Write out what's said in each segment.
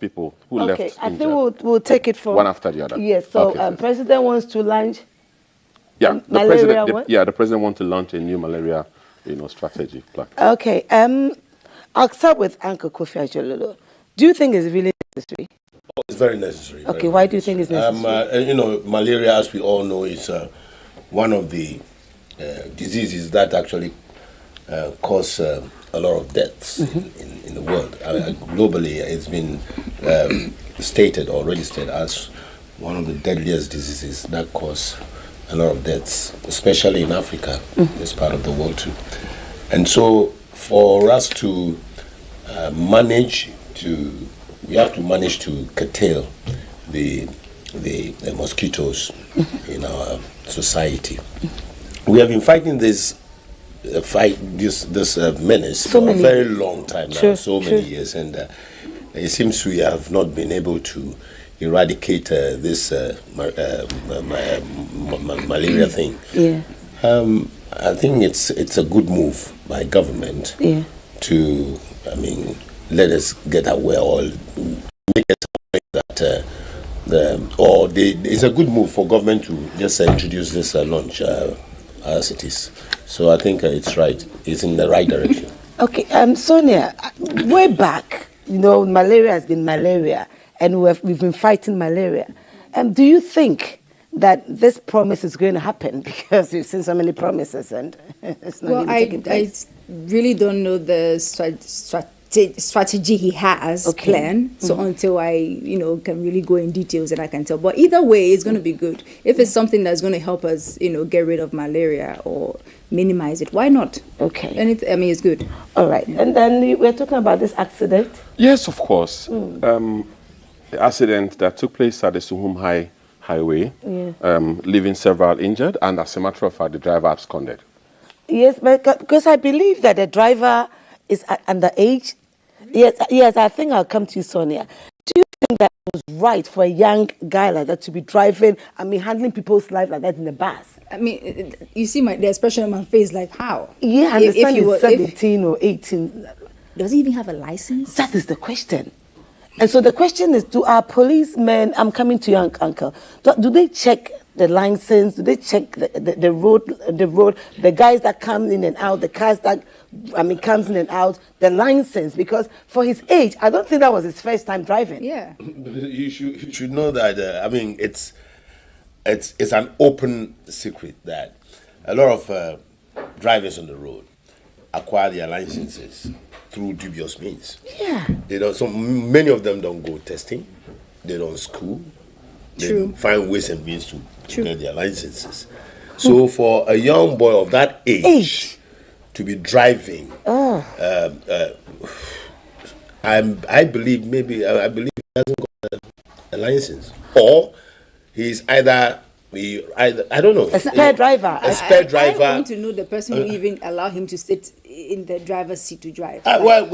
people who left injured. I think we'll take it from one after the other. Yes. So President wants to launch. The president wants to launch a new malaria, strategy plan. Okay. I'll start with Uncle Kofi Adjei-Lolo. Do you think it's really necessary? Oh, it's very necessary. Okay. Why do you think it's necessary? Malaria, as we all know, is one of the diseases that actually cause a lot of deaths in the world. Globally, it's been already stated as one of the deadliest diseases that cause a lot of deaths, especially in Africa, this part of the world too. And so, for us to we have to manage to curtail the mosquitoes in our society. We have been fighting this menace for a very long time now, many years, and it seems we have not been able to eradicate this malaria thing. I think it's a good move by government to, let us get aware or make it that it's a good move for government to just introduce this launch as it is. So I think it's right. It's in the right direction. Okay, Sonia, way back, malaria has been malaria, and we've been fighting malaria. Do you think that this promise is going to happen? Because you've seen so many promises and it's not taking place. I really don't know the strategy he has plan. So until I, can really go in details that I can tell. But either way, it's going to be good. If it's something that's going to help us, get rid of malaria or minimize it, why not? Okay. And it's good. All right. And then we're talking about this accident. Yes, of course. The accident that took place at the Suhum Highway, leaving several injured, and as a matter of fact, the driver absconded. Yes, because I believe that the driver is underage. Yes, I think I'll come to you, Sonia. Do you think that it was right for a young guy like that to be driving, handling people's lives like that in the bus? You see the expression on my face, like how? Yeah, I understand he's 17 or 18. Does he even have a license? That is the question. And so the question is, do our policemen, I'm coming to you, Uncle, do they check the license? Do they check the road, the guys that come in and out, the cars that, comes in and out, the license? Because for his age, I don't think that was his first time driving. Yeah. You should know that, it's an open secret that a lot of drivers on the road acquire their licenses through dubious means. Yeah. So many of them don't go testing, they don't school, they find ways and means to get their licenses. So for a young boy of that age to be driving, I believe he hasn't got a license, or he's either I don't know. A spare driver. I want to know the person who even allow him to sit in the driver's seat to drive. There were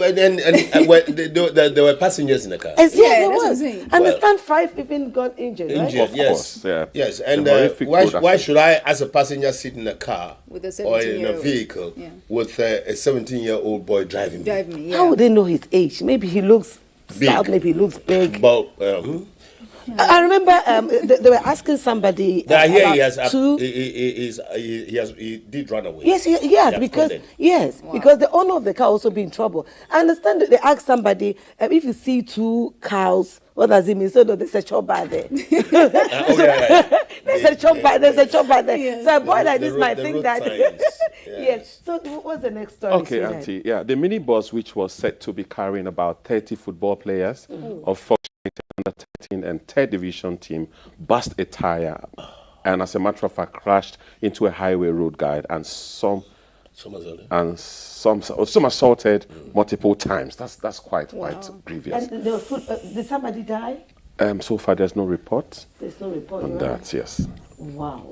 passengers in the car. Yes, there was. Understand 5 even got injured, right? Of course, yeah. Yes, and why should I, as a passenger, sit in a car with a or in a vehicle with a 17-year-old boy driving me? How would they know his age? Maybe he looks stout, maybe he looks big. But, I remember they were asking somebody. He did run away. Yes, because the owner of the car also be in trouble. I understand that they asked somebody if you see 2 cows, what does it mean? So there's a chop by there. There's a chop by there. Yeah. So a boy like this might think that. Yes. So what's the next story? Okay, Auntie. Yeah, the minibus, which was said to be carrying about 30 football players of under 13 and 3rd division team, burst a tire and, as a matter of fact, crashed into a highway road guide, and some assaulted multiple times. That's quite grievous. And did somebody die? So far, there's no report. There's no report on that. Yes. Wow.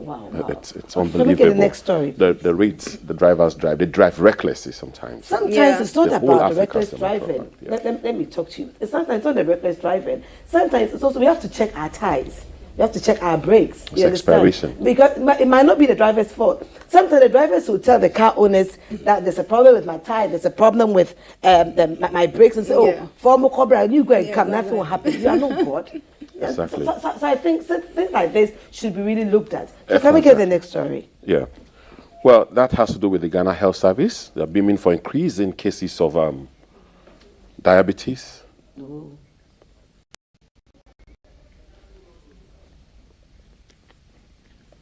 It's unbelievable. Look at the next story. The drivers drive. They drive recklessly sometimes. Sometimes it's not about the reckless driving. Let me talk to you. Sometimes it's not the reckless driving. Sometimes it's also we have to check our ties. we have to check our brakes. It's expiration. Because it might not be the driver's fault. Sometimes the drivers will tell the car owners that there's a problem with my tire, there's a problem with my brakes, and say, oh, former Cobra, you go and come, nothing will happen. You are not God. Exactly. So I think things like this should be really looked at. So can we get the next story? Yeah. Well, that has to do with the Ghana Health Service. They're beaming for increase in cases of diabetes. Oh.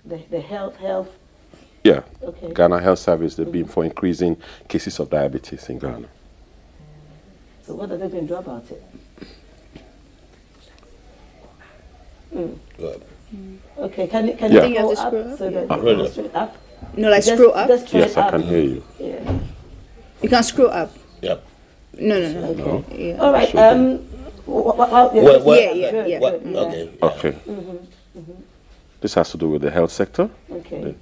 The health. Yeah. Okay. Ghana Health Service, they're beaming for increasing cases of diabetes in Ghana. So what are they going to do about it? Okay, can you think go you have to up scroll up? so that Really? go straight up? No, like scroll up. Just straight Yes, I up. can hear you. Yeah. You can scroll up. Yep. No. Okay. Yeah. All right. Sure. Yeah. Okay. Okay. This has to do with the health sector. Okay.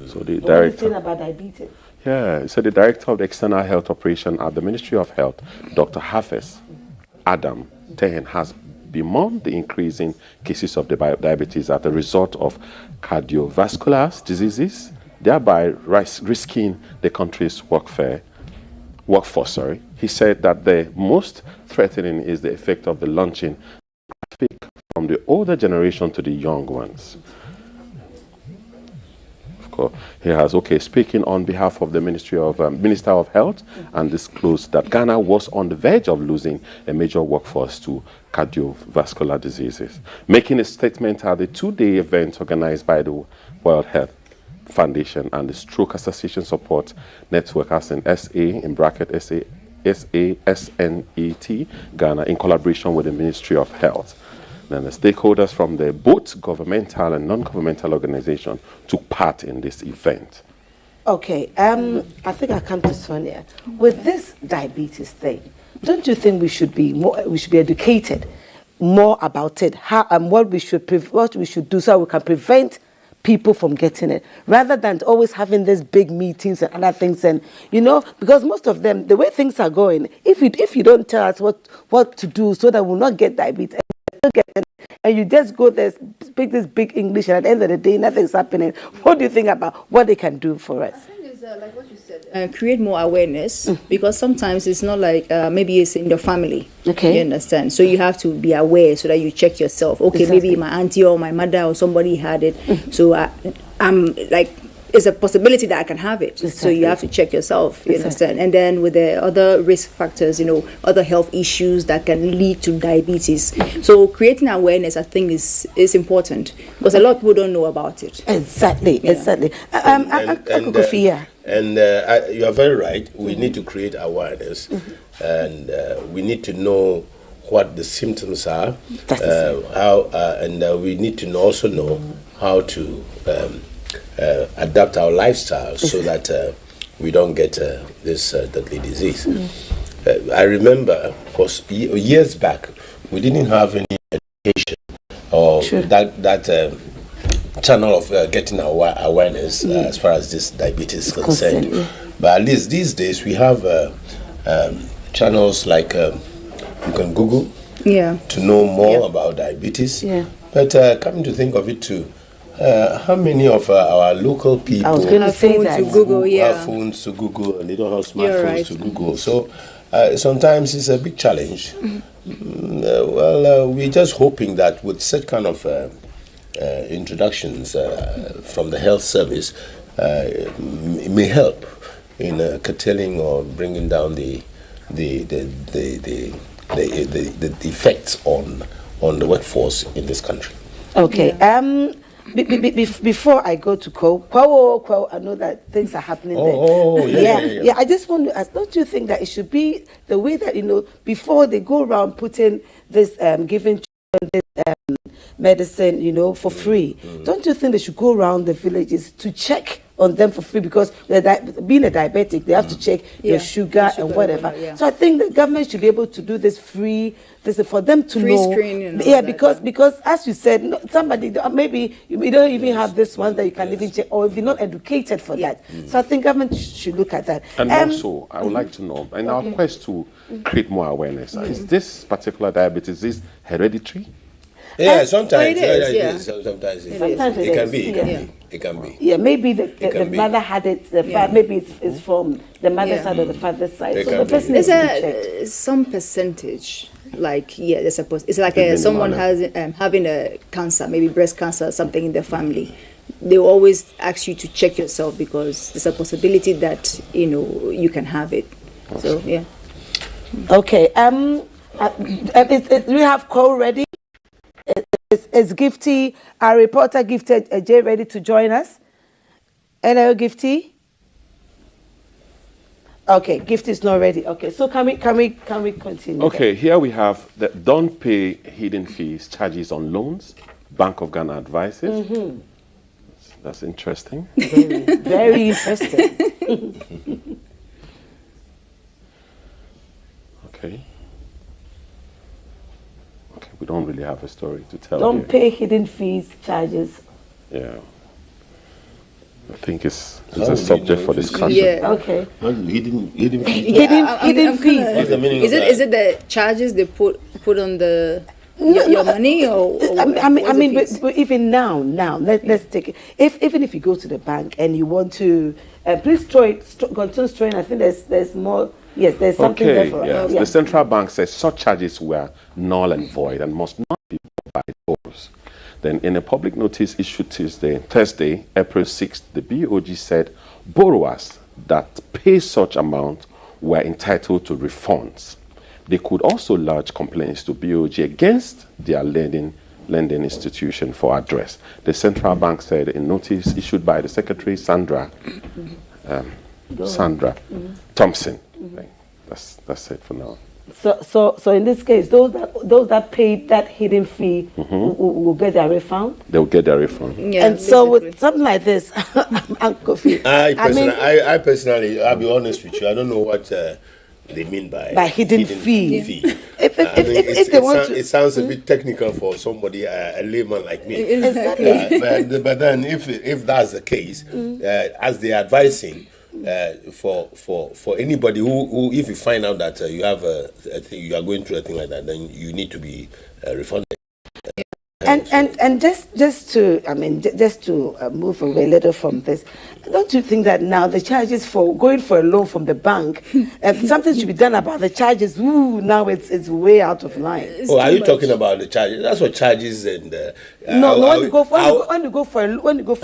So the What do you director. think about diabetes? Yeah, so the director of the external health operation at the Ministry of Health, Dr. Hafez Adam Tehen, has bemoaned the increase in cases of diabetes as a result of cardiovascular diseases, thereby risking the country's workforce. He said that the most threatening is the effect of the launching traffic from the older generation to the young ones. He has, speaking on behalf of the Minister of Health, and disclosed that Ghana was on the verge of losing a major workforce to cardiovascular diseases. Making a statement at the two-day event organized by the World Health Foundation and the Stroke Association Support Network, as in SASNET, Ghana, in collaboration with the Ministry of Health. And the stakeholders from the both governmental and non-governmental organizations took part in this event. Okay, I think I'll come to Sonia. With this diabetes thing, don't you think we should be educated more about it? How and what we should do so we can prevent people from getting it, rather than always having these big meetings and other things. And because most of them, the way things are going, if you don't tell us what to do so that we'll not get diabetes, and you just go there, speak this big English, and at the end of the day, nothing's happening. What do you think about what they can do for us? I think it's like what you said. Create more awareness, because sometimes it's not like maybe it's in your family. Okay. You understand? So you have to be aware so that you check yourself. Okay, Exactly. maybe my auntie or my mother or somebody had it. So I'm like, it's a possibility that I can have it. So Exactly. you have to check yourself, you understand? And then with the other risk factors, other health issues that can lead to diabetes. So creating awareness, I think, is important, because a lot of people don't know about it. Exactly. And you are very right. We need to create awareness, and we need to know what the symptoms are, and we need to also know how to adapt our lifestyle so that we don't get this deadly disease. I remember for years back, we didn't have any education or that channel of getting awareness as far as this diabetes is concerned. But at least these days we have channels like you can Google to know more about diabetes. But coming to think of it too, how many of our local people have phones to Google, have phones to Google, and they don't have smartphones to Google? So sometimes it's a big challenge. We're just hoping that with such kind of introductions from the health service, it may help in curtailing or bringing down the effects on the workforce in this country. Okay. Before I go to Kwa, I know that things are happening there. Yeah. I just want to ask, don't you think that it should be the way that, before they go around putting this, giving children this medicine, for free, don't you think they should go around the villages to check on them for free? Because being a diabetic, they have to check your sugar and whatever. So I think the government should be able to do this free. This is for them to free know. Screening. Because as you said, somebody maybe you don't even have this one that you can even check, or if you're not educated for that. So I think government should look at that. And also, I would like to know, in our quest to create more awareness, is this particular diabetes hereditary? Yeah, sometimes it is, it yeah. is. Sometimes it Sometimes is. it It can is, be. It yeah. can be. It can be. Yeah, maybe the can be. mother had it, maybe it's from the mother's Yeah. side or the father's side. It So can the be. person There's needs to be checked. some percentage, like they're supposed. It's like Depending someone on has having a cancer, maybe breast cancer, or something in their family. They will always ask you to check yourself because there's a possibility that you can have it. So yeah. Okay. We have call ready. Is Gifty, our reporter Gifty J, ready to join us? Hello, Gifty. Okay, Gifty is not ready. Okay, so can we continue? Okay, here we have the don't pay hidden fees, charges on loans. Bank of Ghana advises. That's interesting. Very interesting. Okay. Okay, we don't really have a story to tell Don't here. pay hidden fees, charges. Yeah. I think it's How a do you subject know for if it's- discussion. Yeah. Okay. Hidden Hidden I'm fees. kinda- What's the meaning Is of it that? is it the charges they put on the your money or I mean, what's the fees? but even now, let's take it. Even if you go to the bank and you want to, please continue throwing. I think there's more. Yes, there's something there Okay, for us. yes. Yeah. The central bank says such charges were null and void and must not be paid by borrowers. Then, in a public notice issued Thursday, April 6th, the BOG said borrowers that pay such amount were entitled to refunds. They could also lodge complaints to BOG against their lending institution for address. The central bank said in notice issued by the Secretary Sandra Thompson. That's it for now. So in this case, those that paid that hidden fee will get their refund. They'll get their refund. Yeah, And so basically. with something like this, Uncle Phil, I personally, I'll be honest with you. I don't know what they mean by hidden fee. If I mean, they want to, it sounds a bit technical for somebody, a layman like me. exactly. But then, if that's the case, as they are advising, for anybody who if you find out that you have a thing, you are going through a thing like that, then you need to be refunded. And just to move away a little from this, don't you think that now the charges for going for a loan from the bank, something should be done about the charges? Ooh, now it's way out of line. Oh, are you talking about the charges? That's what charges and No, when you go for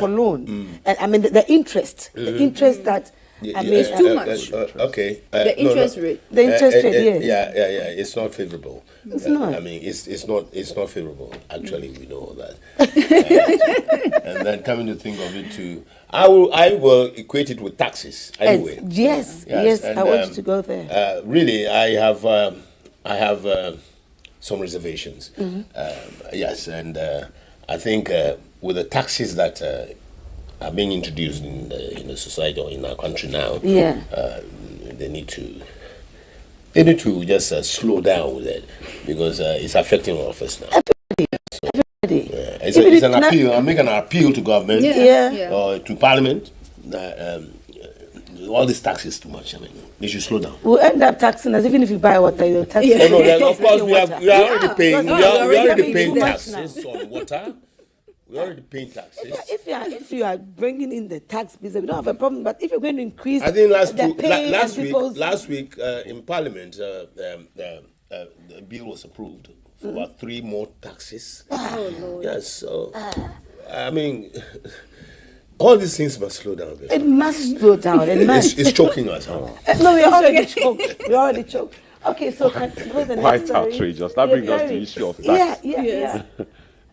loan, and I mean the interest that. I mean, It's too much. Okay. The interest rate. The interest rate, yes. Yeah. It's not favorable. It's not. I mean, it's not favorable. Actually, we know that. And then coming to think of it too, I will equate it with taxes anyway. Yes. And, I want you to go there. Really, I have some reservations. Yes, and I think with the taxes that are being introduced in the society or in our country now, they need to just slow down with it because it's affecting all of us now. It's an appeal. I make an appeal to government or to Parliament. All this tax is too much. I mean, they should slow down. We'll end up taxing us even if you buy water. You'll tax us. No, of course we are already paying. No, We are we're already already paying paying taxes on water. We already paying taxes. If you are bringing in the tax business, we don't have a problem. But if you're going to increase, I think the last week in Parliament, the bill was approved for about 3 more taxes. Oh, Lord. Yes, so I mean, all these things must slow down. it must slow down. It must. It's choking us. Huh? No, we already choked. We already choked. Okay, so can go the next Quite story. outrageous. That brings us to the issue of tax. Yeah.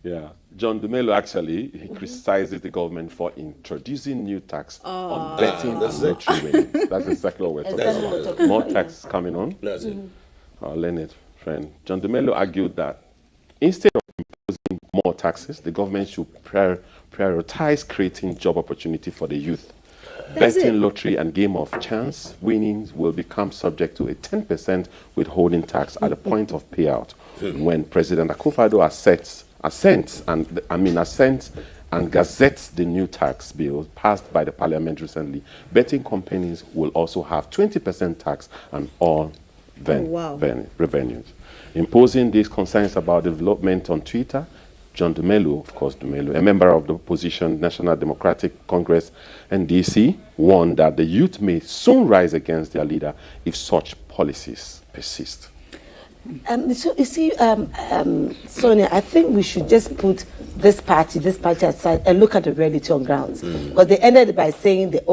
Yeah. John Dumelo actually he criticizes the government for introducing new tax on betting and lottery winnings. That's exactly what we're talking about. More tax coming on. That's it. Our learned friend John Dumelo argued that instead of imposing more taxes, the government should prioritize creating job opportunity for the youth. Betting, lottery, and game of chance winnings will become subject to a 10% withholding tax at the point of payout. When President Akufo-Addo assents and gazettes the new tax bill passed by the parliament recently, betting companies will also have 20% tax on all revenues. Imposing these concerns about development on Twitter, John Dumelu, of course, Dumelu, a member of the opposition National Democratic Congress, NDC, warned that the youth may soon rise against their leader if such policies persist. So you see, Sonia, I think we should just put this party aside and look at the reality on grounds. Because they ended by saying the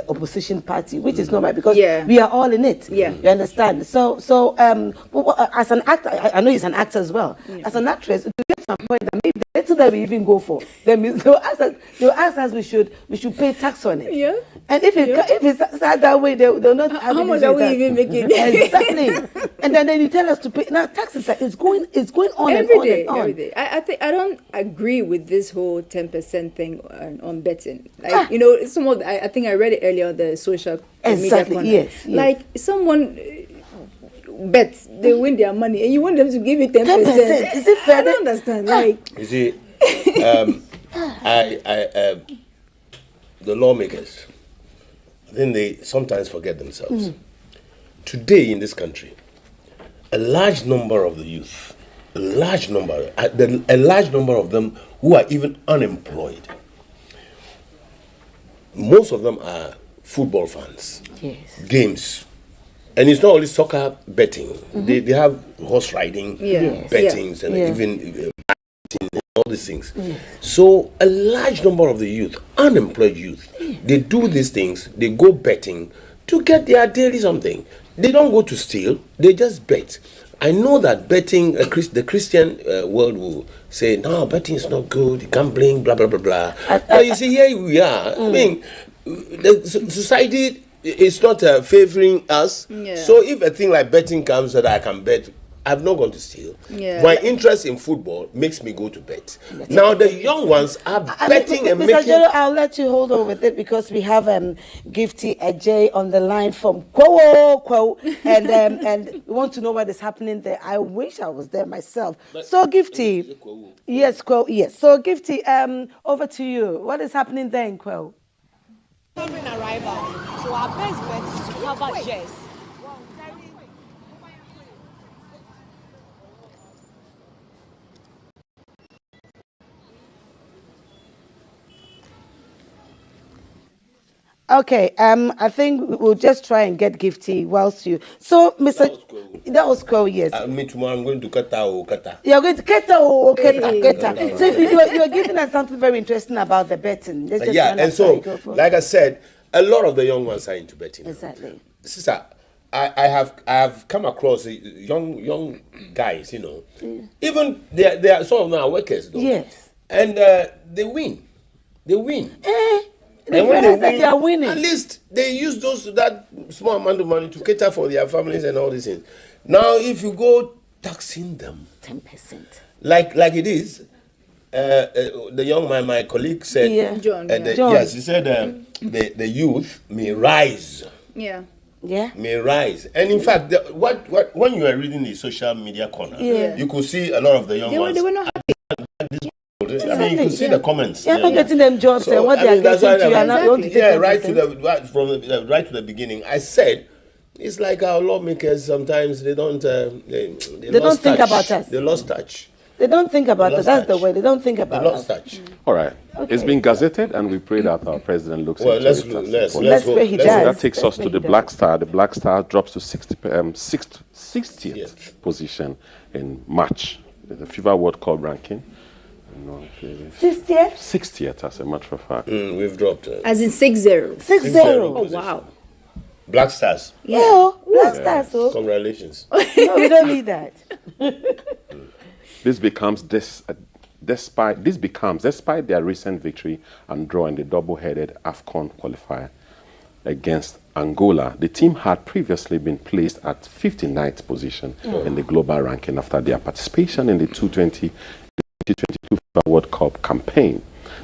opposition party, which is normal because we are all in it. Yeah. You understand? So as an actor, I know he's an actor as well. As an actress, to get some point that maybe the little that we even go for, then they'll ask us we should pay tax on it. Yeah. And if it's that way, they'll not have How much are we even making? Exactly. And then you tell us to pay. Now taxes it's going on every and on day, and on. every day. I think I don't agree with this whole 10% thing on betting. Like, you know, I think I read it earlier on the social media corner. Yes. Like someone bets, they win their money, and you want them to give you 10%. 10%. Is it fair? I don't understand. Like, You see, the lawmakers, I think they sometimes forget themselves. Today in this country, a large number of the youth, a large number of them who are even unemployed, most of them are football fans, games. And it's not only soccer betting. They have horse riding, bettings, and even all these things. So a large number of the youth, unemployed youth, they do these things, they go betting to get their daily something. They don't go to steal, they just bet. I know that betting, the Christian world will say, no, betting is not good, gambling, blah, blah, blah, blah. But you see, here we are. I mean, the society is not favoring us. So if a thing like betting comes that I can bet, I've not gone to steal. My interest in football makes me go to bet. Now the young ones are betting and Mr. making. Jero, I'll let you hold on with it because we have Gifty Ajay on the line from Kwo, and we want to know what is happening there. I wish I was there myself. So Gifty, yes, Kwo, yes. So Gifty, over to you. What is happening there in Kwo? Coming arrival. So our best bet is to cover Jess. Okay, I think we'll just try and get Gifty whilst you. So, Mr. That was Kwo, yes. Me tomorrow I'm going to Kata. You're going to Keta. So you're giving us something very interesting about the betting. Let's just Yeah, and so, like I said, a lot of the young ones are into betting. Exactly. Sister, I have come across young guys, you know. Even they are some of them are workers though. Yes. And they win. And when they are winning, at least they use that small amount of money to cater for their families and all these things. Now, if you go taxing them 10%, like it is, the young man, my colleague said, John. Yes, he said the youth may rise. Yeah. May rise. And in fact, when you are reading the social media corner, you could see a lot of the young ones. They were not happy. I mean, you can see the comments. You're not getting them jobs and what they are getting to. Right to the beginning. I said, it's like our lawmakers. Sometimes they don't. They don't think about us. They lost touch. They don't think about us. That's the way. They don't think about us. They lost touch. All right. Okay. It's been gazetted, and we pray that our president looks into it. Let's pray he does. That takes us to the Black Star. The Black Star drops to 60th position in March. The FIFA World Cup ranking. 60th? 60th, as a matter of fact. We've dropped. As in 6-0. 6-0. Oh, wow. Black Stars. Yeah, Black Stars. So. Congratulations. No, we don't need that. This becomes, despite their recent victory and draw in the double-headed AFCON qualifier against Angola, the team had previously been placed at 59th position in the global ranking after their participation in the 2022 FIFA World Cup campaign.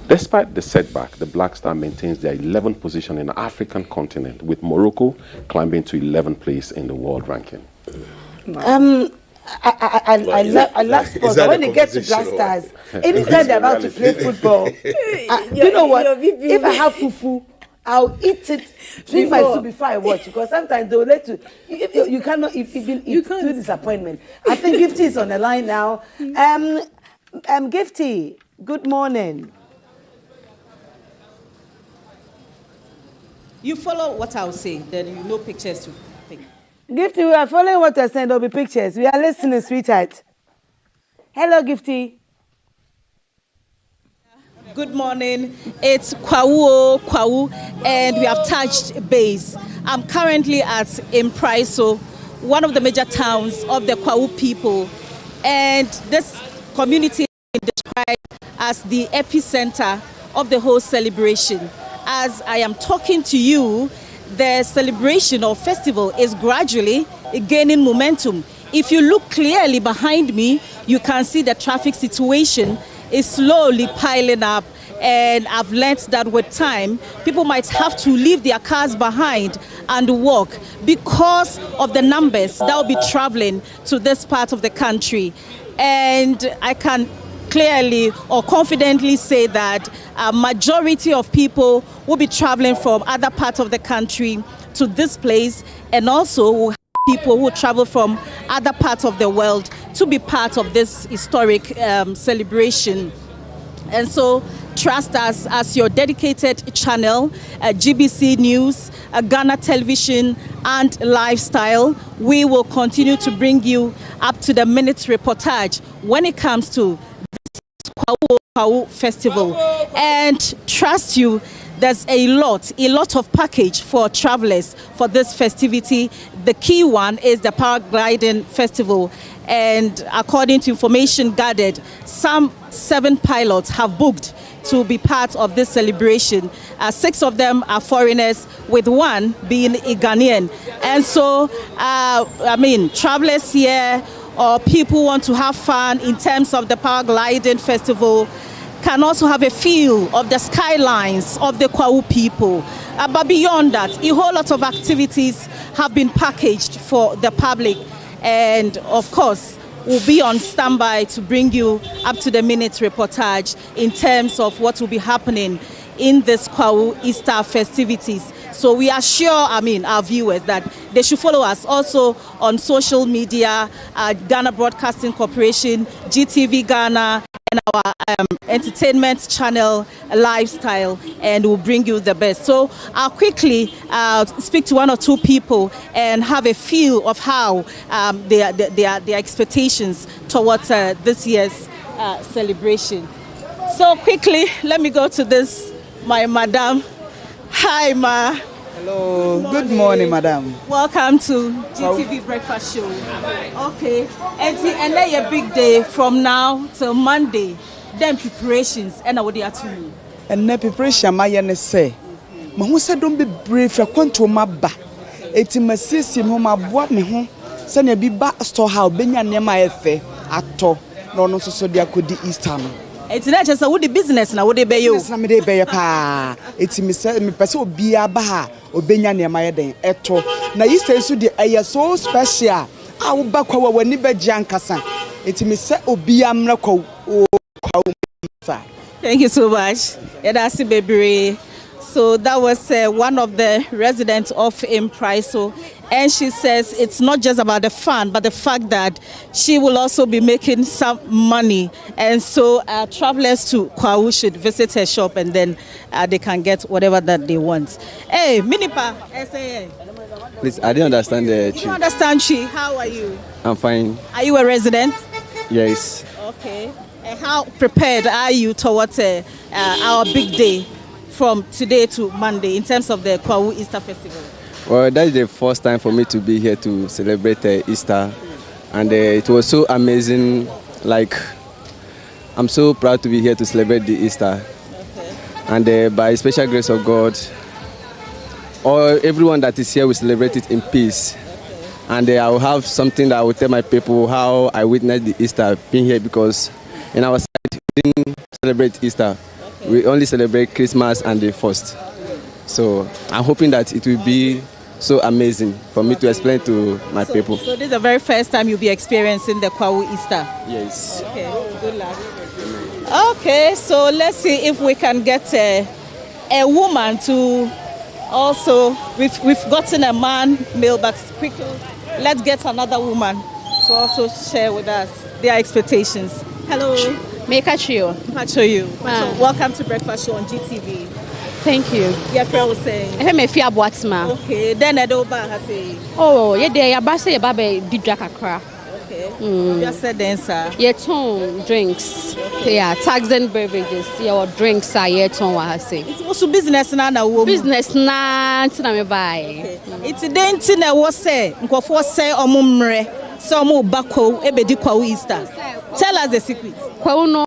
Despite the setback, the Black Star maintains their 11th position in the African continent, with Morocco climbing to 11th place in the world ranking. I love sports. When they get to Black Stars, anytime they're about to play football, you know what? If I have fufu, I'll eat it, drink my soup before I watch, because sometimes they will let you cannot, if you too disappointment. I think Gifty is on the line now. Gifty, good morning. You follow what I'll say, then you know pictures to pick. Gifty, we are following what you're saying. There'll be pictures. We are listening, sweetheart. Hello, Gifty. Good morning. It's Kwawu, and we have touched base. I'm currently at Impriso, one of the major towns of the Kwawu people, and this community is described as the epicenter of the whole celebration. As I am talking to you, the celebration or festival is gradually gaining momentum. If you look clearly behind me, you can see the traffic situation is slowly piling up, and I've learned that with time, people might have to leave their cars behind and walk because of the numbers that will be traveling to this part of the country. And I can clearly or confidently say that a majority of people will be traveling from other parts of the country to this place, and also will have people who travel from other parts of the world to be part of this historic celebration. And so trust us as your dedicated channel, GBC News, Ghana Television and Lifestyle. We will continue to bring you up-to-the-minute reportage when it comes to this Kwawu Festival. And trust you, there's a lot of package for travelers for this festivity. The key one is the paragliding festival. And according to information gathered, some 7 pilots have booked to be part of this celebration. 6 of them are foreigners, with 1 being a Ghanaian. And so, travelers here or people who want to have fun in terms of the paragliding festival can also have a feel of the skylines of the Kwawu people. But beyond that, a whole lot of activities have been packaged for the public. And of course, we'll be on standby to bring you up-to-the-minute reportage in terms of what will be happening in this Kwawu Easter festivities. So we assure, our viewers that they should follow us also on social media, Ghana Broadcasting Corporation, GTV Ghana, and our entertainment channel, Lifestyle, and we'll bring you the best. So I'll quickly speak to 1 or 2 people and have a feel of how their expectations towards this year's celebration. So quickly, let me go to this, my madam. Hi, ma. Hello. Good morning, madam. Welcome to GTV Breakfast Show. Okay. And then a big day from now till Monday. Then preparations and what they are to you. And the preparation, my young say, Mahusa don't be brave for quantum maba. It's my sister whom I bought me home. Send a be back store how Benya near my affair at all. No, so they could the Easter. It's not just a woody business now, would they be you? Some day be a pa. It's me, person be a baha or Benya near my day at all. Now you say so the air so special. I will back over when you be Jankasan. It's me, say, Obiam Nako. Thank you so much. Edasi Baby. So that was one of the residents of Impriso, and she says it's not just about the fun, but the fact that she will also be making some money. And so travelers to Kwawu should visit her shop, and then they can get whatever that they want. Hey, Minipa, SAA. Please, I didn't understand the You don't understand, Chi? How are you? I'm fine. Are you a resident? Yes. Okay. And how prepared are you towards our big day from today to Monday in terms of the Kwawu Easter Festival? Well, that's the first time for me to be here to celebrate Easter. And it was so amazing. Like, I'm so proud to be here to celebrate the Easter. Okay. And by special grace of God, everyone that is here will celebrate it in peace. Okay. And I will have something that I will tell my people how I witnessed the Easter being here, because in our side, we didn't celebrate Easter. Okay. We only celebrate Christmas and the first. So I'm hoping that it will be so amazing for me to explain to my people. So this is the very first time you'll be experiencing the Kwawu Easter? Yes. Okay, good luck. Okay, so let's see if we can get a woman to also, we've gotten a male, but quickly, let's get another woman to also share with us their expectations. Hello. Make a trio. I'll show you. So welcome to Breakfast Show on GTV. Thank you. Yeah, friend was saying. I may fear Boatsma. Okay, then I don't have say. Oh, yeah, they are Basse Babe did Jakakra. Okay. Just said then, sir. Yeah, tone drinks. Yeah, tax and beverages. Yeah, or drinks are yeah, tone what I say. It's also business now. Business na me buy. It's the thing I was say. Nkofo say omumre. Some bako ebedi kwa Easter. Tell us the secret. Kwa no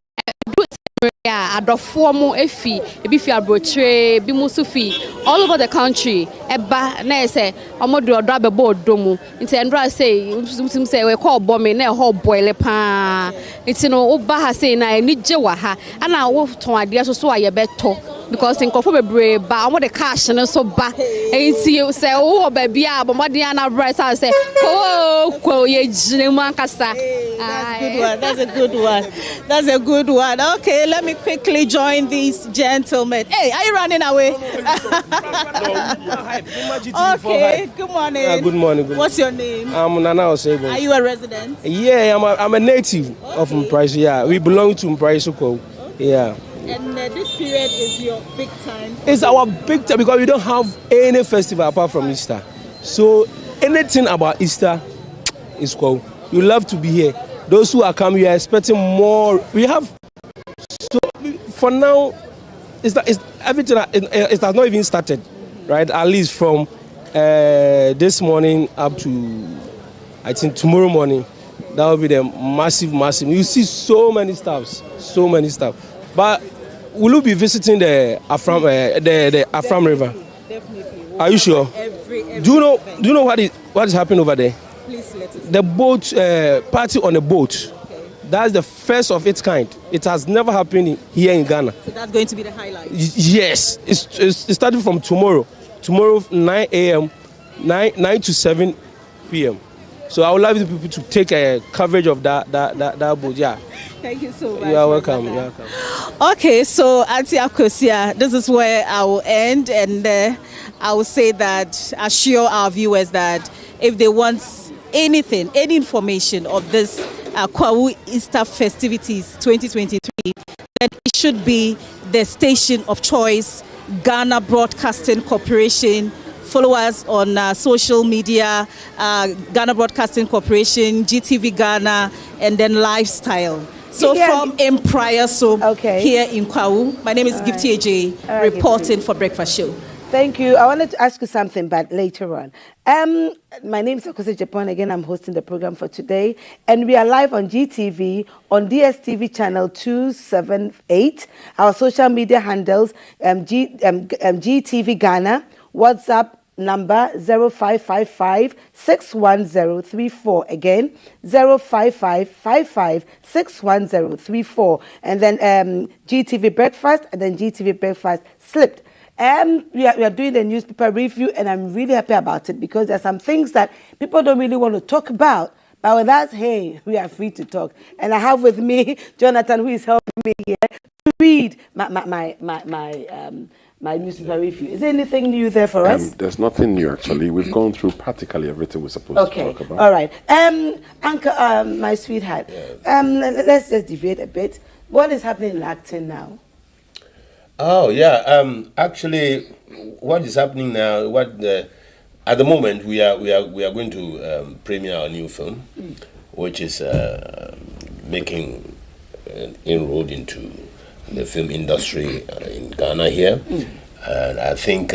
yeah, adofo mo efi ebi fi abrochire bi mo sufi all over the country eba na say omo do odo abebo odomu nti endra say mutum say we call bomb na ho boil pa nti no oba ha say na ni je wa ha ana wo ton ade so aye beto because nkofo bebre ba omo the cash no so ba nti say wo ba bia bomodin na brasa say ko ye jine mu ankasa. That's a good one. That's a good one. Okay, let me quickly join these gentlemen. Hey, are you running away? Okay, good morning. Good morning. What's your name? I'm Nana Osebo. Are you a resident? Yeah, I'm a native of Mpraiso. Yeah, we belong to Mpraiso. Yeah. And this period is your big time? It's our big time because we don't have any festival apart from Easter. So anything about Easter is cool. You love to be here. Those who are coming, we are expecting more. We have, so for now, everything. It has not even started, right? At least from this morning up to, I think tomorrow morning, that will be the massive. You see so many staffs. But will you be visiting the Afram River? Definitely. Are you sure? Do you know what is happening over there? Please let us know. The boat party on a boat. Okay. That's the first of its kind. It has never happened here in Ghana. So that's going to be the highlight. Yes, it's starting from tomorrow. Tomorrow 9 a.m. 9 to 7 p.m. So I would like the people to take a coverage of that boat. Yeah. Thank you so much. You are welcome. Okay, so Auntie Akosia, this is where I will end, and I will say that assure our viewers that if they want anything, any information of this Kwawu Easter festivities 2023, then it should be the station of choice, Ghana Broadcasting Corporation. Follow us on social media, Ghana Broadcasting Corporation, GTV Ghana, and then Lifestyle. So from Mpraiso here in Kwawu, my name is Gifty AJ, reporting for Breakfast Show. Thank you. I wanted to ask you something, but later on. My name is Akosi Japan. Again, I'm hosting the program for today. And we are live on GTV, on DSTV channel 278. Our social media handles, GTV Ghana, WhatsApp number 0555-61034. Again, 0555-61034. And then GTV Breakfast, and then GTV Breakfast Slipped. We are doing the newspaper review, and I'm really happy about it because there's some things that people don't really want to talk about. But with us, hey, we are free to talk. And I have with me Jonathan, who is helping me here to read my newspaper review. Is there anything new there for us? There's nothing new, actually. We've gone through practically everything we're supposed to talk about. All right. Uncle, my sweetheart, let's just deviate a bit. What is happening in Acton now? Oh yeah, actually, what is happening now? At the moment we are going to premiere our new film, which is making an inroad into the film industry in Ghana here, and I think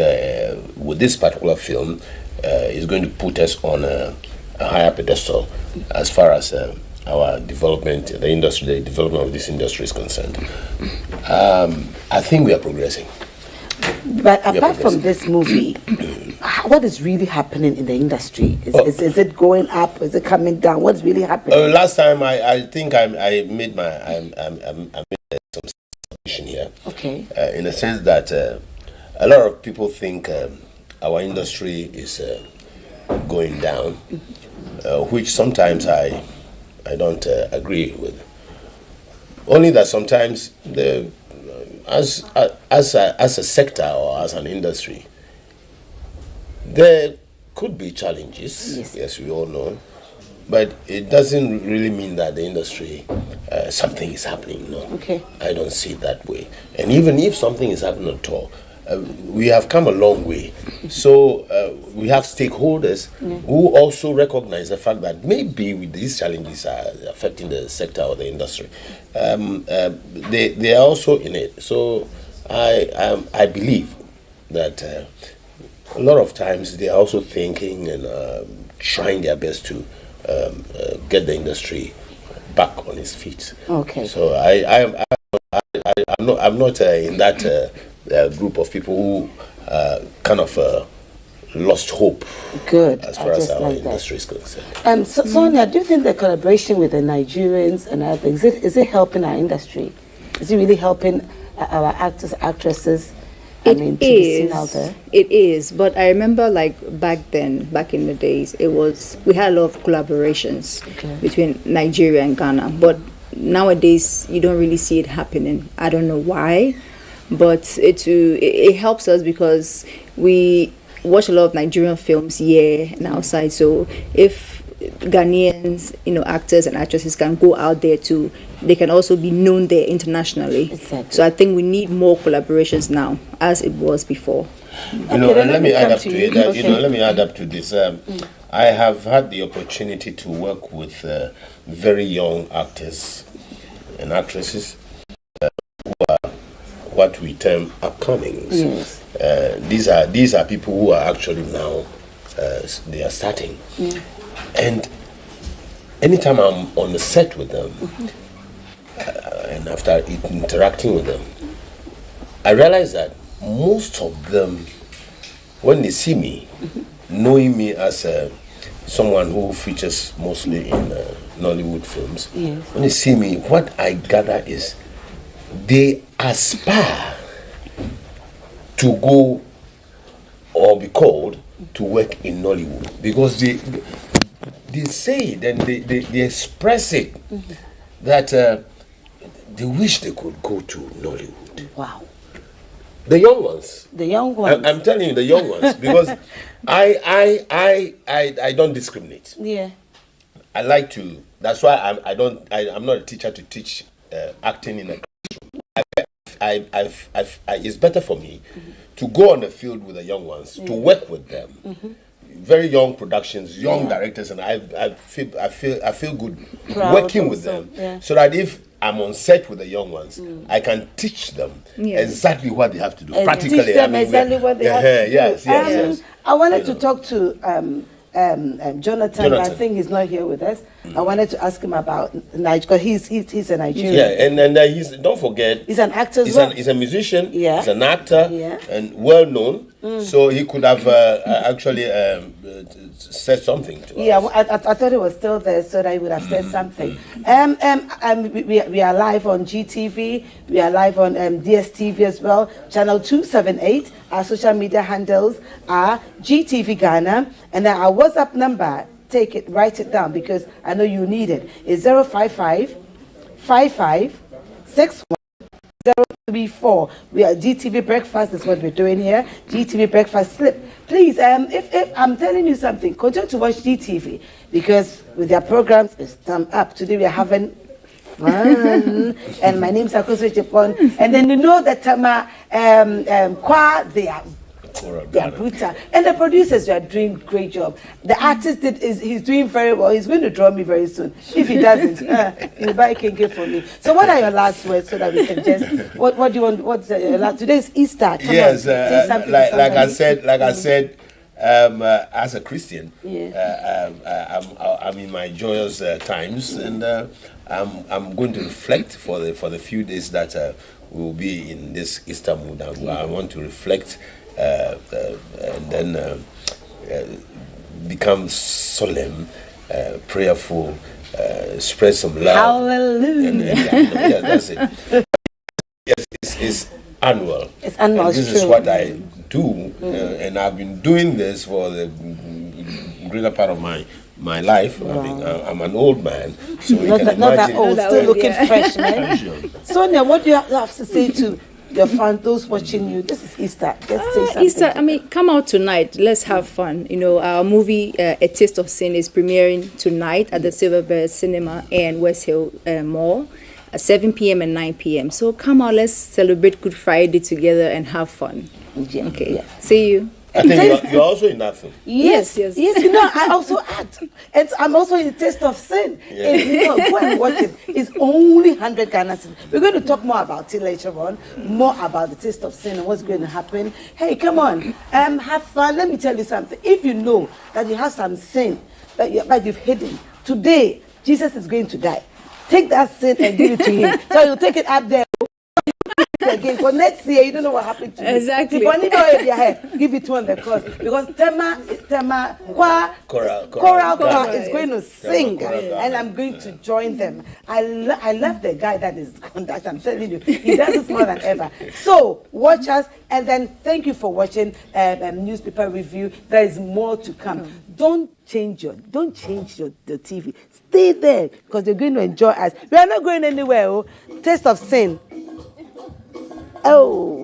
with this particular film, is going to put us on a higher pedestal as far as our development, the development of this industry is concerned. I think we are progressing. But apart from this movie, what is really happening in the industry? Is it going up? Is it coming down? What's really happening? Last time, I think I made some submission here. Okay. In the sense that a lot of people think our industry is going down, which sometimes I don't agree with. Only that sometimes as a sector or as an industry, there could be challenges. Yes, we all know. but it doesn't really mean that the industry, something is happening. No, okay. I don't see it that way. And even if something is happening at all, we have come a long way. So we have stakeholders who also recognize the fact that maybe with these challenges are affecting the sector or the industry, they are also in it. So I believe that a lot of times they are also thinking and trying their best to get the industry back on its feet. Okay. So I'm not in that group of people who kind of lost hope. Good. As far as our industry is concerned. Sonia, do you think the collaboration with the Nigerians and other things, is it helping our industry? Is it really helping our actors, actresses? It is, but I remember like back in the days, we had a lot of collaborations between Nigeria and Ghana, but nowadays you don't really see it happening. I don't know why, but it helps us because we watch a lot of Nigerian films here and outside. So if Ghanaians, actors and actresses can go out there too, they can also be known there internationally. Exactly. So I think we need more collaborations now, as it was before. And let me add up to it. Let me add up to this. I have had the opportunity to work with very young actors and actresses who are what we term upcomings. Yes. These are people who are actually now they are starting. Yeah. And anytime I'm on the set with them, and after interacting with them, I realize that most of them, when they see me, knowing me as someone who features mostly in Nollywood films, when they see me, what I gather is they aspire to go or be called to work in Nollywood because they say it and they express it that they wish they could go to Nollywood. Wow. The young ones. The young ones. I'm telling you, the young ones, because I don't discriminate. Yeah. I like to. That's why I'm not a teacher to teach acting in a classroom. It's better for me to go on the field with the young ones, to work with them. Very young productions, young directors, and I feel good working with them, so that if I'm on set with the young ones, I can teach them exactly what they have to do. Practically, teach them exactly what they have to do. Yes. I wanted to talk to Jonathan, but I think he's not here with us. I wanted to ask him about Nigeria, because he's a Nigerian. Yeah, and he's, don't forget, he's an actor. He's a musician. Yeah. He's an actor. Yeah. And well known. So he could have actually said something to us. Yeah, I thought he was still there, so that he would have said something. We are live on GTV. We are live on DSTV as well. Channel 278. Our social media handles are GTV Ghana, and then our WhatsApp number. Take it, write it down, because I know you need it. It's 055 55 61 034. We are GTV Breakfast is what we're doing here. GTV Breakfast slip. Please, if I'm telling you something, continue to watch GTV, because with their programs, it's thumb up. Today we are having fun. And my name is Akoso Chepon. And then you know that they are brutal. And the producers are doing great job. The artist he's doing very well. He's going to draw me very soon. If he doesn't, he'll buy KK for me. So what are your last words, so that we can just what do you want? What's your last? Today's Easter. Come yes, on, like I said, as a Christian, I'm in my joyous times, and I'm going to reflect for the few days that we will be in this Easter mood. I want to reflect. And then become solemn, prayerful, spread some love. Hallelujah. That's it. Yes, it's annual. It's annual. And this is what I do, and I've been doing this for the greater part of my life. Wow. I'm an old man, so not that old, still looking fresh, man. Sonia, what do you have to say to your fans, those watching you? This is Easter. Let's say something. Easter, I mean, come out tonight. Let's have fun. You know, our movie, A Taste of Sin, is premiering tonight at the Silverbird Cinema and West Hill Mall at 7 p.m. and 9 p.m. So come out, let's celebrate Good Friday together and have fun. Yeah. Okay. Yeah. See you. I think you're also in that film. Yes. You know, I also act. And I'm also in Taste of Sin. Yeah. You know, go and watch it. It's only 100 Ghana cedis. We're going to talk more about it later on, more about the Taste of Sin and what's going to happen. Hey, come on, have fun. Let me tell you something. If you know that you have some sin that you've hidden, today Jesus is going to die. Take that sin and give it to him. So you take it up there. Again, for next year, you don't know what happened to you. Exactly. Give it to on the cross because Tema Coral is going to sing, and I'm going to join them. I love the guy that is conducting. I'm telling you, he does this more than ever. So watch us, and then thank you for watching newspaper review. There is more to come. Don't change the TV. Stay there because you're going to enjoy us. We are not going anywhere. Taste of Sin. Oh.